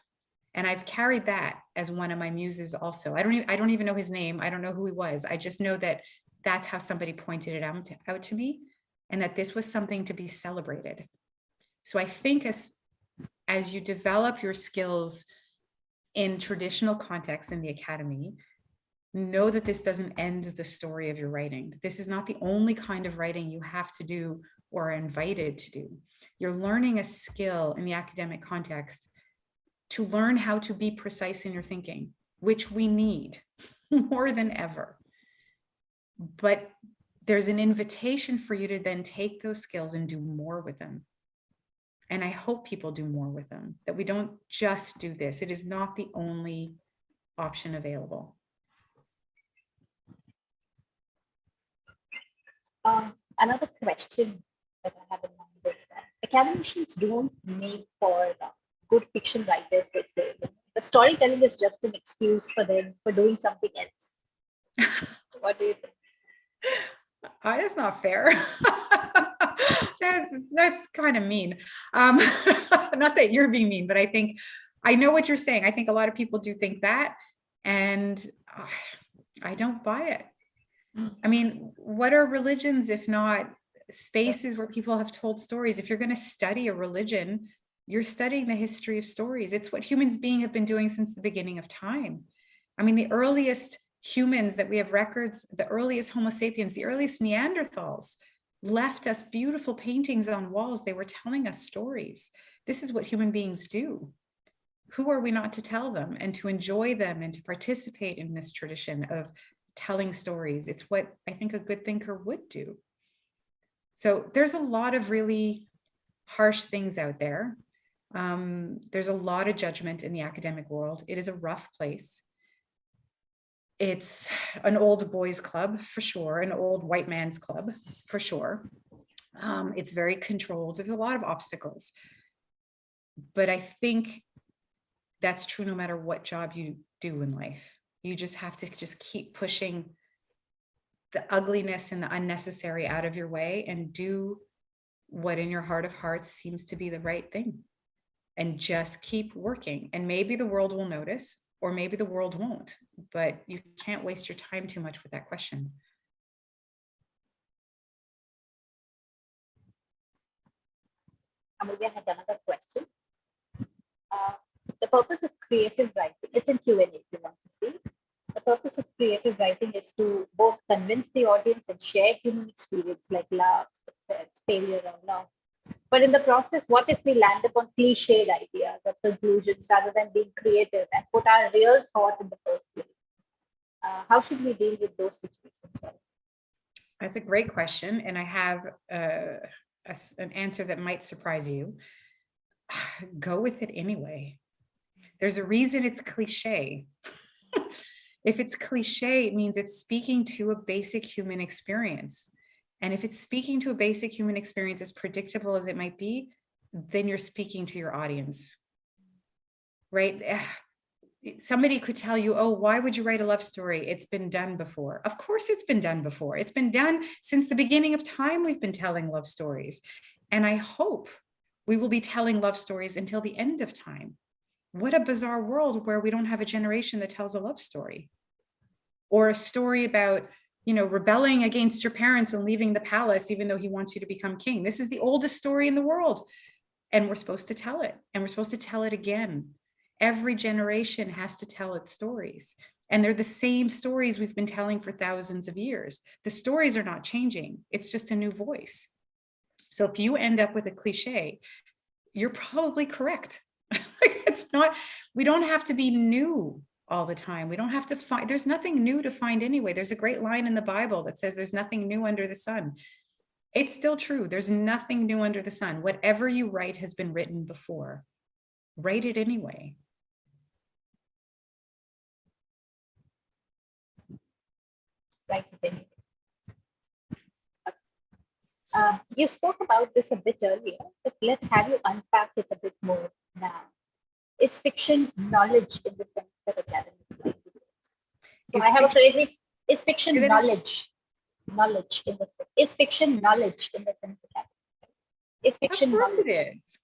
Speaker 2: And I've carried that as one of my muses also. I don't even know his name. I don't know who he was. I just know that that's how somebody pointed it out to me, and that this was something to be celebrated. So I think as you develop your skills in traditional contexts in the academy, know that this doesn't end the story of your writing. This is not the only kind of writing you have to do or are invited to do. You're learning a skill in the academic context to learn how to be precise in your thinking, which we need more than ever. But there's an invitation for you to then take those skills and do more with them. And I hope people do more with them, that we don't just do this. It is not the only option available.
Speaker 3: Another question that I have in mind is that academicians don't make for good fiction writers, they say. The storytelling is just an excuse for them for doing something else. What do you think?
Speaker 2: That's not fair. That's kind of mean. Not that you're being mean, but I think I know what you're saying. I think a lot of people do think that, and I don't buy it. I mean, what are religions if not spaces where people have told stories. If you're going to study a religion, you're studying the history of stories. It's what humans being have been doing since the beginning of time. I mean, the earliest humans that we have records, the earliest Homo sapiens, the earliest Neanderthals left us beautiful paintings on walls. They were telling us stories. This is what human beings do. Who are we not to tell them and to enjoy them and to participate in this tradition of telling stories? It's what I think a good thinker would do. So there's a lot of really harsh things out there. There's a lot of judgment in the academic world. It is a rough place. It's an old boys club for sure, an old white man's club for sure. It's very controlled. There's a lot of obstacles. But I think that's true no matter what job you do in life. You just have to just keep pushing the ugliness and the unnecessary out of your way and do what in your heart of hearts seems to be the right thing. And just keep working. And maybe the world will notice, or maybe the world won't, but you can't waste your time too much with that question.
Speaker 3: Amelia had another question. The purpose of creative writing, it's in Q&A if you want to see. The purpose of creative writing is to both convince the audience and share human experience like love, success, failure, or love. But in the process, what if we land upon cliched ideas or conclusions rather than being creative and put our real thought in the first place? How should we deal with those situations?
Speaker 2: That's a great question. And I have an answer that might surprise you. Go with it anyway. There's a reason it's cliche. If it's cliche, it means it's speaking to a basic human experience. And if it's speaking to a basic human experience, as predictable as it might be, then you're speaking to your audience, right? Somebody could tell you, oh, why would you write a love story? It's been done before. Of course it's been done before. It's been done since the beginning of time. We've been telling love stories. And I hope we will be telling love stories until the end of time. What a bizarre world where we don't have a generation that tells a love story. Or a story about, rebelling against your parents and leaving the palace, even though he wants you to become king. This is the oldest story in the world. And we're supposed to tell it. And we're supposed to tell it again. Every generation has to tell its stories. And they're the same stories we've been telling for thousands of years. The stories are not changing. It's just a new voice. So if you end up with a cliche, you're probably correct. We don't have to be new all the time. We don't have to find, there's nothing new to find anyway. There's a great line in the Bible that says there's nothing new under the sun. It's still true. There's nothing new under the sun. Whatever you write has been written before. Write it anyway.
Speaker 3: Write it anyway. You spoke about this a bit earlier, but let's have you unpack it a bit more now. Is fiction knowledge in the sense that academics like to do? So I have a crazy, is fiction knowledge? Knowledge in the sense. Is fiction knowledge in the sense academic? Is fiction knowledge?
Speaker 2: Of course it is.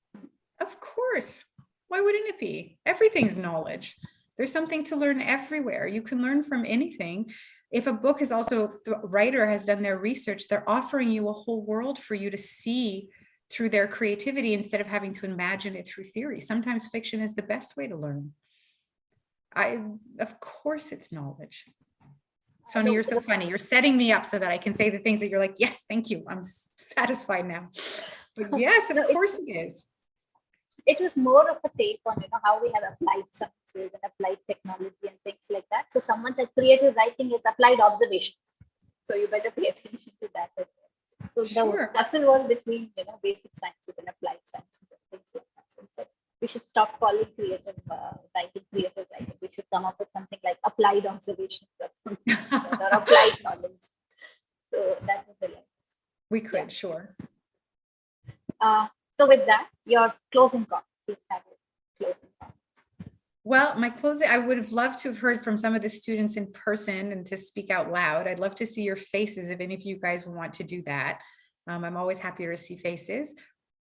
Speaker 2: Of course. Why wouldn't it be? Everything's knowledge. There's something to learn everywhere. You can learn from anything. If a book is also, the writer has done their research, they're offering you a whole world for you to see through their creativity instead of having to imagine it through theory. Sometimes fiction is the best way to learn. Of course it's knowledge. Sonia, you're so funny. You're setting me up so that I can say the things that you're like, yes, thank you. I'm satisfied now. But yes, of course it is.
Speaker 3: It was more of a take on, how we have applied sciences and applied technology and things like that. So someone said creative writing is applied observations. So you better pay attention to that as well. So the tussle was between, basic sciences and applied sciences and things like that. So we said we should stop calling creative writing creative writing. We should come up with something like applied observations or something like that, or applied knowledge. So that was the lens.
Speaker 2: We could, sure.
Speaker 3: So with that, your closing comments. Let's have your closing comments.
Speaker 2: Well, my closing, I would have loved to have heard from some of the students in person and to speak out loud. I'd love to see your faces if any of you guys want to do that. I'm always happy to see faces,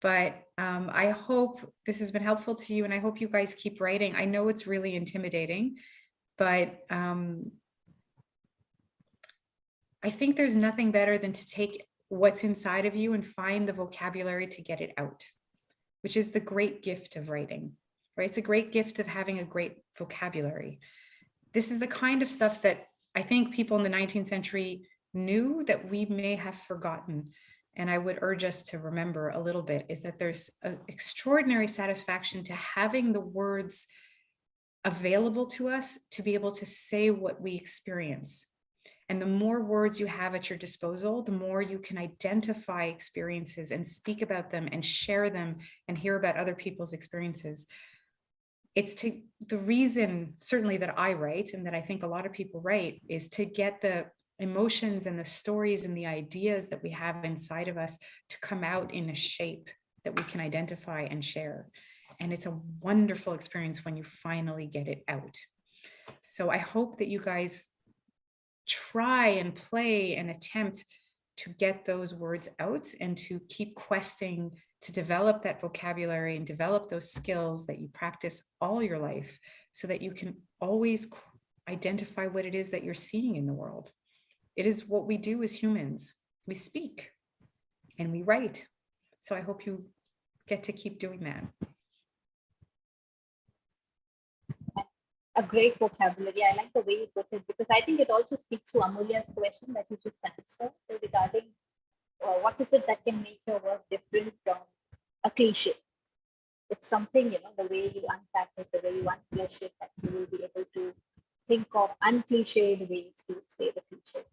Speaker 2: but I hope this has been helpful to you, and I hope you guys keep writing. I know it's really intimidating, but I think there's nothing better than to take what's inside of you and find the vocabulary to get it out, which is the great gift of writing, right? It's a great gift of having a great vocabulary. This is the kind of stuff that I think people in the 19th century knew that we may have forgotten. And I would urge us to remember a little bit, is that there's an extraordinary satisfaction to having the words available to us to be able to say what we experience. And the more words you have at your disposal, the more you can identify experiences and speak about them and share them and hear about other people's experiences. It's the reason, certainly, that I write, and that I think a lot of people write, is to get the emotions and the stories and the ideas that we have inside of us to come out in a shape that we can identify and share. And it's a wonderful experience when you finally get it out. So I hope that you guys try and play and attempt to get those words out and to keep questing to develop that vocabulary and develop those skills that you practice all your life, so that you can always identify what it is that you're seeing in the world. It is what we do as humans. We speak and we write. So I hope you get to keep doing that.
Speaker 3: A great vocabulary. I like the way you put it, because I think it also speaks to Amulya's question that you just answered regarding what is it that can make your work different from a cliche. It's something, the way you unpack it, the way you unflesh it, that you will be able to think of uncliched ways to say the cliche.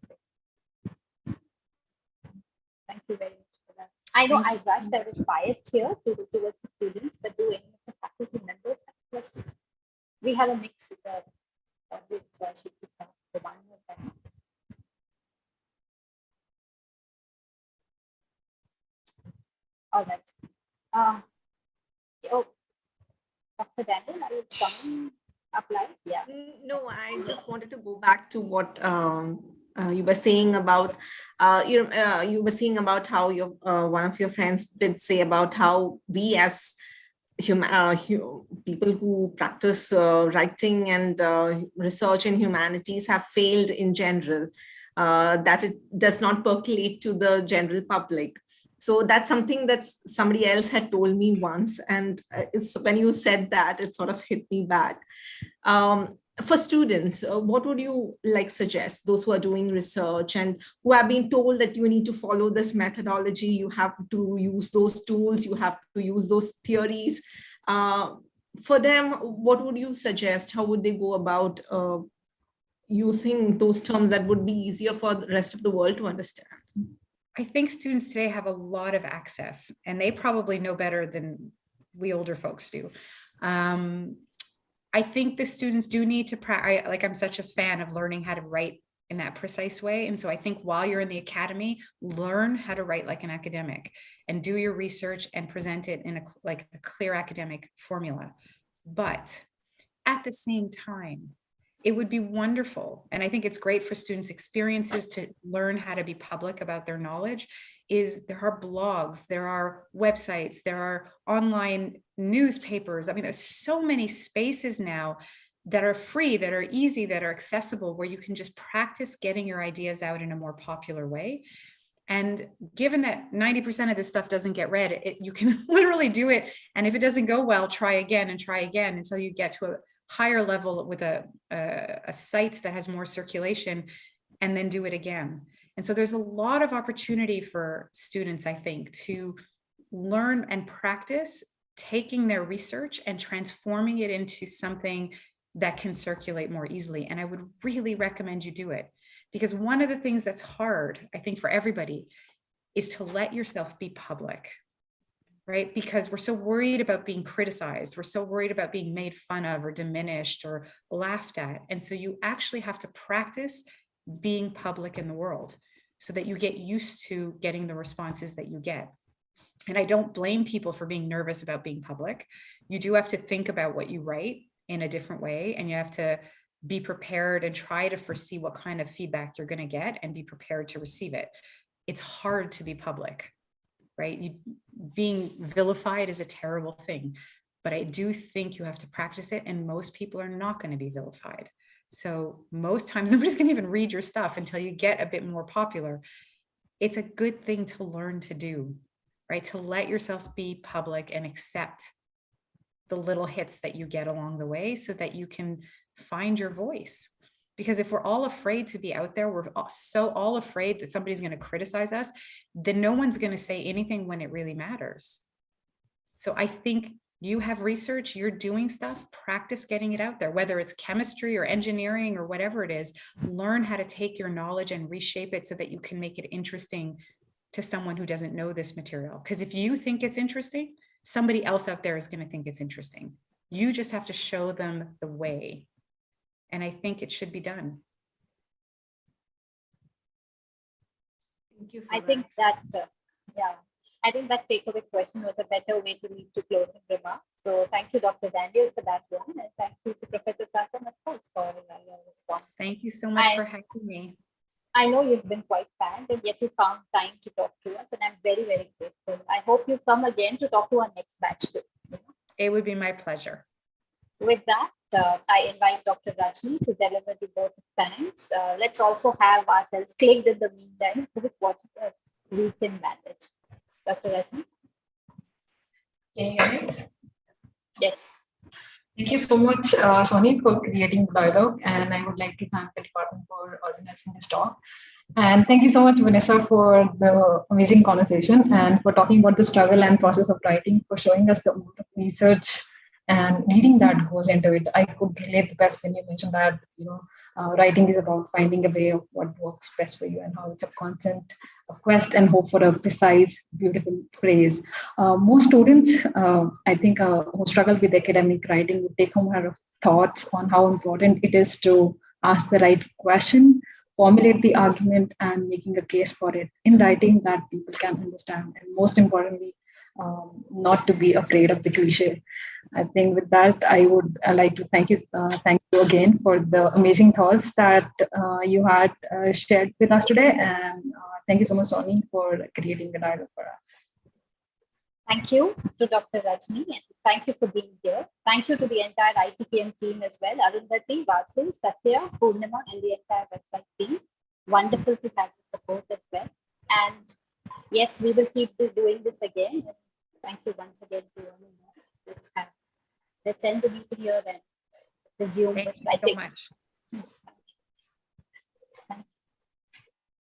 Speaker 3: Thank you very much for that. I know I rushed, I was biased here towards the students, but do any of the faculty members have questions? We have a mix with the audience, so I should just ask the one of them. All right. Dr. Daniel, are you coming up live? Yeah.
Speaker 1: No, I just wanted to go back to what you were saying about you were saying about how your one of your friends did say about how we as people who practice writing and research in humanities have failed in general, that it does not percolate to the general public. So that's something that somebody else had told me once. And when you said that, it sort of hit me back. For students, what would you suggest, those who are doing research and who have been told that you need to follow this methodology, you have to use those tools, you have to use those theories. For them, what would you suggest? How would they go about using those terms that would be easier for the rest of the world to understand?
Speaker 2: I think students today have a lot of access, and they probably know better than we older folks do. I think the students do need to practice. I'm such a fan of learning how to write in that precise way. And so I think while you're in the academy, learn how to write like an academic and do your research and present it in a clear academic formula. But at the same time, it would be wonderful, and I think it's great for students' experiences to learn how to be public about their knowledge, is there are blogs, there are websites, there are online newspapers. I mean, there's so many spaces now that are free, that are easy, that are accessible, where you can just practice getting your ideas out in a more popular way. And given that 90% of this stuff doesn't get read, you can literally do it. And if it doesn't go well, try again until you get to a higher level with a site that has more circulation, and then do it again. And so there's a lot of opportunity for students, I think, to learn and practice taking their research and transforming it into something that can circulate more easily. And I would really recommend you do it, because one of the things that's hard, I think, for everybody is to let yourself be public. Right? Because we're so worried about being criticized. We're so worried about being made fun of or diminished or laughed at. And so you actually have to practice being public in the world so that you get used to getting the responses that you get. And I don't blame people for being nervous about being public. You do have to think about what you write in a different way, and you have to be prepared and try to foresee what kind of feedback you're going to get and be prepared to receive it. It's hard to be public. Right? Being vilified is a terrible thing, but I do think you have to practice it, and most people are not going to be vilified. So most times nobody's going to even read your stuff until you get a bit more popular. it's a good thing to learn to do, right? To let yourself be public and accept the little hits that you get along the way so that you can find your voice. Because if we're all afraid to be out there, we're all afraid that somebody's going to criticize us, then no one's going to say anything when it really matters. So I think you have research, you're doing stuff, practice getting it out there, whether it's chemistry or engineering or whatever it is. Learn how to take your knowledge and reshape it so that you can make it interesting to someone who doesn't know this material. Because if you think it's interesting, somebody else out there is going to think it's interesting. You just have to show them the way. And I think it should be done.
Speaker 1: Thank you for
Speaker 3: I think that, I think that takeaway question was a better way to lead to closing remarks. So thank you, Dr. Daniel, for that one. And thank you to Professor Pratham, of course, for your response.
Speaker 2: Thank you so much for having me.
Speaker 3: I know you've been quite packed, and yet you found time to talk to us. And I'm very, very grateful. I hope you come again to talk to our next batch too.
Speaker 2: It would be my pleasure.
Speaker 3: With that, I invite Dr. Rajni to deliver the vote of thanks. Let's also have ourselves clicked in the meantime with what we can manage. Dr. Rajni?
Speaker 4: Can you hear me?
Speaker 3: Yes.
Speaker 4: Thank you so much, Soni, for creating the dialogue. And I would like to thank the department for organizing this talk. And thank you so much, Vanessa, for the amazing conversation and for talking about the struggle and process of writing, for showing us the amount of research and reading that goes into it. I could relate the best when you mentioned that, writing is about finding a way of what works best for you and how it's a constant a quest and hope for a precise, beautiful phrase. Most students, I think, who struggle with academic writing would take home her thoughts on how important it is to ask the right question, formulate the argument, and making a case for it in writing that people can understand. And most importantly, not to be afraid of the cliche. I think with that, I would like to thank you again for the amazing thoughts that you had shared with us today. And thank you so much, Soni, for creating the dialogue for us.
Speaker 3: Thank you to Dr. Rajni, and thank you for being here. Thank you to the entire ITPM team as well, Arundhati, Vasu, Satya, Purnima, and the entire website team. Wonderful to have the support as well. And yes, we will keep doing this again. Thank you once again to everyone. Let's end the meeting here and resume.
Speaker 2: Thank you so much.
Speaker 1: Good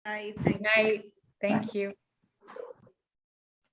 Speaker 1: night.
Speaker 2: Good night. Thank you.